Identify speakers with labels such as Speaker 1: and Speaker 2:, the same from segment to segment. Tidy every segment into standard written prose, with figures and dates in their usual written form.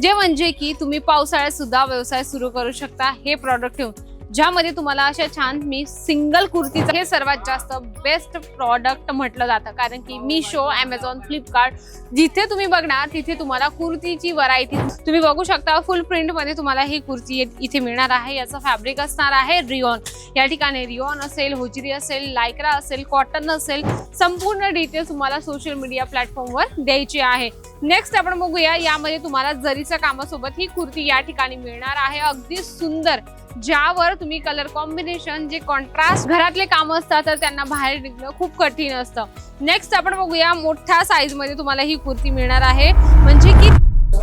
Speaker 1: जे म्हणजे की तुम्ही पावसाळ्यात सुद्धा व्यवसाय सुरू करू शकता हे प्रॉडक्ट ठेवून, ज्यामध्ये तुम्हाला अशा छान मी सिंगल कुर्तीचं हे सर्वात जास्त बेस्ट प्रॉडक्ट म्हटलं जातं. कारण की मीशो, ॲमेझॉन, फ्लिपकार्ट जिथे तुम्ही बघणार तिथे तुम्हाला कुर्तीची व्हरायटी तुम्ही बघू शकता. फुल प्रिंट मध्ये तुम्हाला ही कुर्ती इथे मिळणार आहे. याचं फॅब्रिक असणार आहे रिओन. या ठिकाणी रिओन असेल, होजरी असेल, लायक्रा असेल, कॉटन असेल, संपूर्ण डिटेल्स तुम्हाला सोशल मीडिया प्लॅटफॉर्मवर द्यायची आहे. नेक्स्ट आपण बघूया, यामध्ये तुम्हाला जरीच्या कामासोबत ही कुर्ती या ठिकाणी मिळणार आहे. अगदी सुंदर, ज्यावर तुम्ही कलर कॉम्बिनेशन जे कॉन्ट्रास्ट घरातले काम असतात तर त्यांना बाहेर निघणं खूप कठीण असतं. नेक्स्ट आपण बघूया, मोठ्या साईज मध्ये तुम्हाला ही कुर्ती मिळणार आहे. म्हणजे की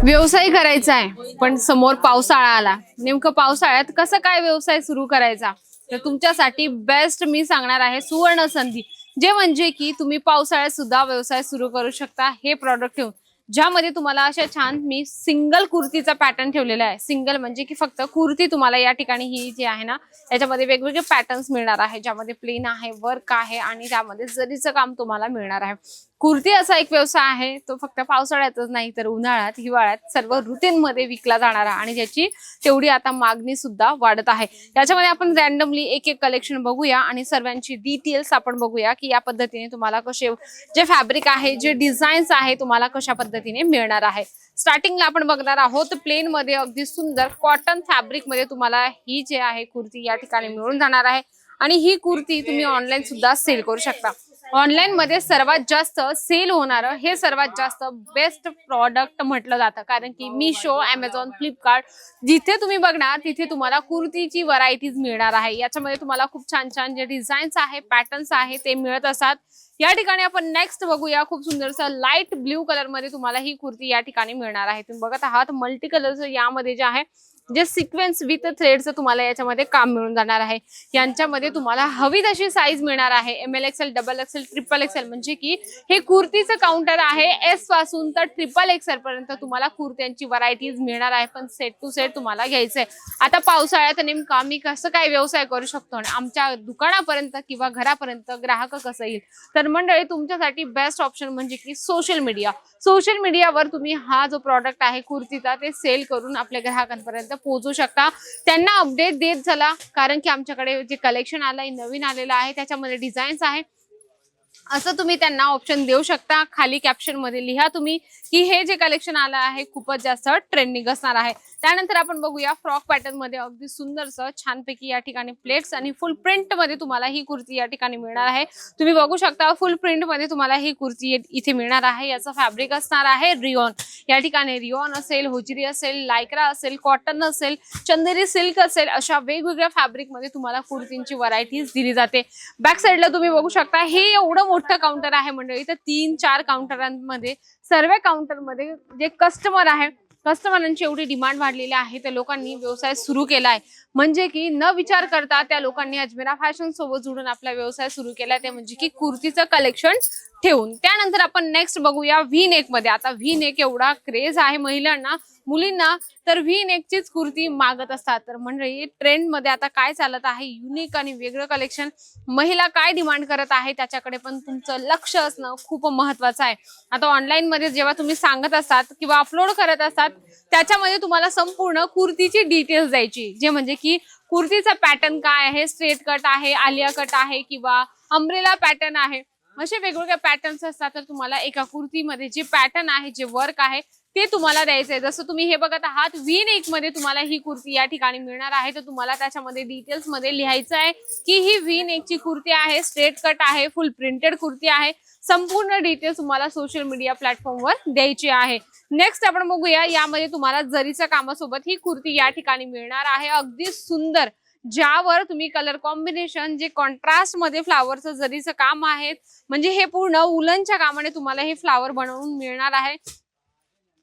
Speaker 1: व्यवसाय करायचा आहे पण समोर पावसाळा आला, नेमकं पावसाळ्यात कसं काय व्यवसाय सुरू करायचा, तर तुमच्यासाठी बेस्ट मी सांगणार आहे सुवर्ण संधी. जे म्हणजे की तुम्ही पावसाळ्यात सुद्धा व्यवसाय सुरू करू शकता हे प्रॉडक्ट ठेवून, ज्यामध्ये तुम्हाला अशा छान मी सिंगल कुर्तीचा पॅटर्न ठेवलेला आहे. सिंगल म्हणजे की फक्त कुर्ती तुम्हाला या ठिकाणी ही जी आहे ना, याच्यामध्ये वेगवेगळे पॅटर्न्स मिळणार आहे, ज्यामध्ये प्लेन आहे, वर्क आहे आणि त्यामध्ये जरीचं काम तुम्हाला मिळणार आहे. कुर्ती असा एक व्यवसाय आहे तो फक्त पावसाळ्यातच नाही तर उन्हाळ्यात, हिवाळ्यात सर्व ऋतूंमध्ये विकला जाणारा आणि ज्याची तेवढी आता मागणी सुद्धा वाढत आहे. याच्यामध्ये आपण रॅन्डमली एक एक कलेक्शन बघूया आणि सर्वांची डिटेल्स आपण बघूया की या पद्धतीने तुम्हाला कसे जे फॅब्रिक आहे, जे डिझाईन्स आहे, तुम्हाला कशा पद्धतीने मिळणार आहे. स्टार्टिंगला आपण बघणार आहोत प्लेन मध्ये अगदी सुंदर कॉटन फॅब्रिक मध्ये तुम्हाला ही जे आहे कुर्ती या ठिकाणी मिळून जाणार आहे. आणि ही कुर्ती तुम्ही ऑनलाईन सुद्धा सेल करू शकता. ऑनलाईन मध्ये सर्वात जास्त सेल होणारं हे सर्वात जास्त बेस्ट प्रॉडक्ट म्हटलं जातं. कारण की मीशो, ॲमेझॉन, फ्लिपकार्ट जिथे तुम्ही बघणार तिथे तुम्हाला कुर्तीची व्हरायटीज मिळणार आहे. याच्यामध्ये तुम्हाला खूप छान छान जे डिझाईन्स आहे, पॅटर्न्स आहे ते मिळत असतात. या ठिकाणी आपण नेक्स्ट बघूया, खूप सुंदरसा लाईट ब्ल्यू कलर मध्ये तुम्हाला ही कुर्ती या ठिकाणी मिळणार आहे. तुम्ही बघत आहात मल्टी कलरचं यामध्ये जे आहे जे सिक्वेन्स विथ थ्रेडचं तुम्हाला याच्यामध्ये काम मिळून जाणार आहे. यांच्यामध्ये तुम्हाला हवी तशी साईज मिळणार आहे. ML XL, XXL, XXL म्हणजे की हे कुर्तीचं काउंटर आहे. S पासून तर XXL पर्यंत तुम्हाला कुर्त्यांची व्हरायटीज मिळणार आहे. पण सेट टू सेट तुम्हाला घ्यायचंय. आता पावसाळ्यात नेमकं आम्ही कसं काय व्यवसाय करू शकतो आणि आमच्या दुकानापर्यंत किंवा घरापर्यंत ग्राहक कसं येईल, तर मंडळी तुमच्यासाठी बेस्ट ऑप्शन म्हणजे की सोशल मीडिया. सोशल मीडियावर तुम्ही हा जो प्रॉडक्ट आहे कुर्तीचा ते सेल करून आपल्या ग्राहकांपर्यंत पोहोचू शकता. त्यांना अपडेट देत चला, कारण की आमच्याकडे जे कलेक्शन आलंय नवीन आलेलं आहे त्याच्यामध्ये डिझाईन्स आहे असं तुम्ही त्यांना ऑप्शन देऊ शकता. खाली कॅप्शन मध्ये लिहा तुम्ही की हे जे कलेक्शन आलं आहे खूपच जास्त ट्रेंडिंग असणार आहे. त्यानंतर आपण बघूया फ्रॉक पॅटर्न मध्ये अगदी सुंदरसं छानपैकी या ठिकाणी प्लेट्स आणि फुल प्रिंट मध्ये तुम्हाला ही कुर्ती या ठिकाणी मिळणार आहे. तुम्ही बघू शकता फुल प्रिंट मध्ये तुम्हाला ही कुर्ती इथे मिळणार आहे. याचं फॅब्रिक असणार आहे रिओन. या ठिकाणी रिओन असेल, होजरी असेल, लायक्रा असेल, कॉटन असेल, चंदेरी सिल्क असेल, अशा वेगवेगळ्या फॅब्रिक मध्ये तुम्हाला कुर्तींची व्हरायटीज दिली जाते. बॅक साईडला तुम्ही बघू शकता हे एवढं मोठं काउंटर आहे मंडळी. तर 3-4 काउंटरांमध्ये सर्व काउंटरमध्ये जे कस्टमर आहे, कस्टमरांची एवढी डिमांड वाढलेली आहे त्या लोकांनी व्यवसाय सुरू केला आहे. म्हणजे की न विचार करता त्या लोकांनी अजमेरा फॅशन सोबत जोडून आपला व्यवसाय सुरू केला. ते म्हणजे की कुर्तीचं कलेक्शन ठेवून. त्यानंतर आपण नेक्स्ट बघूया व्ही नेक मध्ये. आता व्ही नेक एवढा क्रेज आहे महिलांना, मुलींना, तर व्ही नेकचीच कुर्ती मागत असतात. तर मंडळी ट्रेंड मध्ये आता काय चालत आहे, युनिक आणि वेगळं कलेक्शन, महिला काय डिमांड करत आहे त्याच्याकडे पण तुमचं लक्ष असणं खूप महत्वाचं आहे. आता ऑनलाईन मध्ये जेव्हा तुम्ही सांगत असतात किंवा अपलोड करत असतात त्याच्यामध्ये तुम्हाला संपूर्ण कुर्तीची डिटेल्स द्यायची. जे म्हणजे की कुर्तीचा पॅटर्न काय आहे, स्ट्रेट कट आहे, आलिया कट आहे किंवा अम्ब्रेला पॅटर्न आहे, असे वेगवेगळे पॅटर्न्स असतात. तर तुम्हाला एका कुर्तीमध्ये जे पॅटर्न आहे, जे वर्क आहे ते तुम्हाला द्यायचंय. जसं तुम्ही हे बघत आहात व्ही नेक मध्ये तुम्हाला ही कुर्ती या ठिकाणी मिळणार आहे. तर तुम्हाला त्याच्यामध्ये डिटेल्स मध्ये लिहायचं आहे की ही व्ही नेकची कुर्ती आहे, स्ट्रेट कट आहे, फुल प्रिंटेड कुर्ती आहे. संपूर्ण डिटेल्स तुम्हाला सोशल मीडिया प्लॅटफॉर्मवर द्यायची आहे. नेक्स्ट आपण बघूया, यामध्ये तुम्हाला जरीच्या कामासोबत ही कुर्ती या ठिकाणी मिळणार आहे. अगदी सुंदर, ज्यावर तुम्ही कलर कॉम्बिनेशन जे कॉन्ट्रास्ट मध्ये फ्लावरचं जरीचं काम आहे, म्हणजे हे पूर्ण उलनच्या कामाने तुम्हाला हे फ्लावर बनवून मिळणार आहे.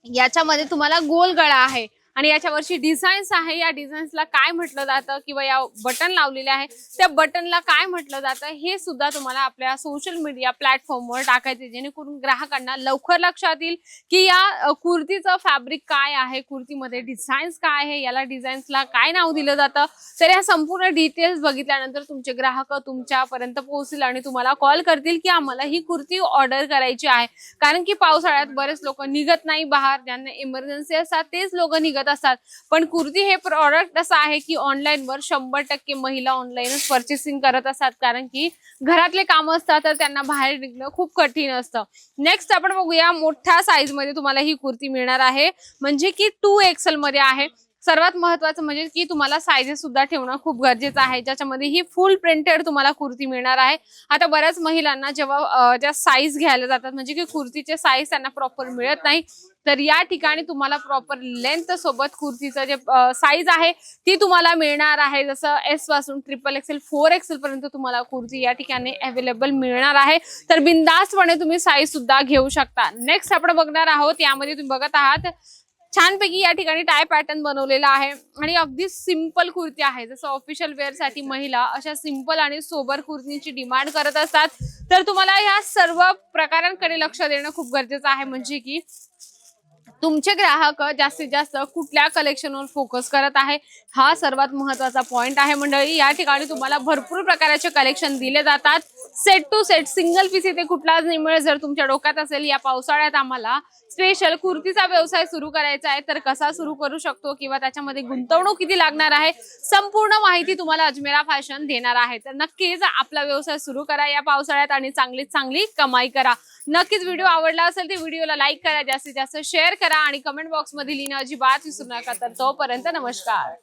Speaker 1: याच्यामध्ये तुम्हाला गोल गळा आहे आणि याच्यावरची डिझाईन्स आहे, या डिझाईन्सला काय म्हटलं जातं किंवा या बटन लावलेले आहे त्या बटनला काय म्हटलं जातं हे सुद्धा तुम्हाला आपल्या सोशल मीडिया प्लॅटफॉर्मवर टाकायचे, जेणेकरून ग्राहकांना लवकर लक्षात येईल की या कुर्तीचं फॅब्रिक काय आहे, कुर्तीमध्ये डिझाईन्स काय आहे, याला डिझाईन्सला काय नाव दिलं जातं. तर या संपूर्ण डिटेल्स बघितल्यानंतर तुमचे ग्राहक तुमच्यापर्यंत पोहोचतील आणि तुम्हाला कॉल करतील की आम्हाला ही कुर्ती ऑर्डर करायची आहे. कारण की पावसाळ्यात बरेच लोक निघत नाही बाहेर, ज्यांना इमर्जन्सी असतात तेच लोक निघत असतात. पण कुर्ती हे प्रॉडक्ट असं आहे की ऑनलाईनवर 100% महिला ऑनलाईनच परचेसिंग करत असतात, कारण की घरातले काम असतात तर त्यांना बाहेर निघणं खूप कठीण असतं. नेक्स्ट आपण बघूया, मोठ्या साईज मध्ये तुम्हाला ही कुर्ती मिळणार आहे, म्हणजे की 2XL मध्ये आहे. सर्वात महत्त्वाचं म्हणजे की तुम्हाला साईजेस सुद्धा ठेवणं खूप गरजेचं आहे, ज्याच्यामध्ये ही फुल प्रिंटेड तुम्हाला कुर्ती मिळणार आहे. आता बऱ्याच महिलांना जेव्हा ज्या साईज घ्यायला जातात, म्हणजे की कुर्तीचे साईज त्यांना प्रॉपर मिळत नाही, तर या ठिकाणी तुम्हाला प्रॉपर लेंथ सोबत कुर्तीचं जे साईज आहे ती तुम्हाला मिळणार आहे. जसं S पासून XXL 4XL पर्यंत तुम्हाला कुर्ती या ठिकाणी अवेलेबल मिळणार आहे. तर बिनधास्तपणे तुम्ही साईज सुद्धा घेऊ शकता. नेक्स्ट आपण बघणार आहोत, यामध्ये तुम्ही बघत आहात छानपैकी या ठिकाणी टाय पॅटर्न बनवलेला आहे आणि अगदी सिंपल कुर्ती आहे. जसं ऑफिशियल वेअर साठी महिला अशा सिंपल आणि सोबर कुर्तीची डिमांड करत असतात, तर तुम्हाला या सर्व प्रकारांकडे लक्ष देणं खूप गरजेचं आहे, म्हणजे की तुमचे ग्राहक जास्तीत जास्त कुठल्या कलेक्शनवर फोकस करत आहे हा सर्वात महत्त्वाचा पॉइंट आहे. मंडळी, या ठिकाणी तुम्हाला भरपूर प्रकारचे कलेक्शन दिले जातात, set to set, single piece इथे कुठलाच नाही मिळेल. जर तुमच्या डोक्यात असेल या पावसाळ्यात आम्हाला स्पेशल कुर्तीचा व्यवसाय सुरू करायचा आहे, तर कसा सुरू करू शकतो किंवा त्याच्यामध्ये गुंतवणूक किती लागणार आहे, संपूर्ण माहिती तुम्हाला अजमेरा फॅशन देणार आहे. तर नक्कीच आपला व्यवसाय सुरू करा या पावसाळ्यात आणि चांगलीत चांगली कमाई करा. नक्कीच व्हिडिओ आवडला असेल तर व्हिडिओला लाईक करा, जास्तीत जास्त शेअर करा आणि कमेंट बॉक्स मध्ये लिहिणं अजिबात विसरू नका. तर तोपर्यंत नमस्कार.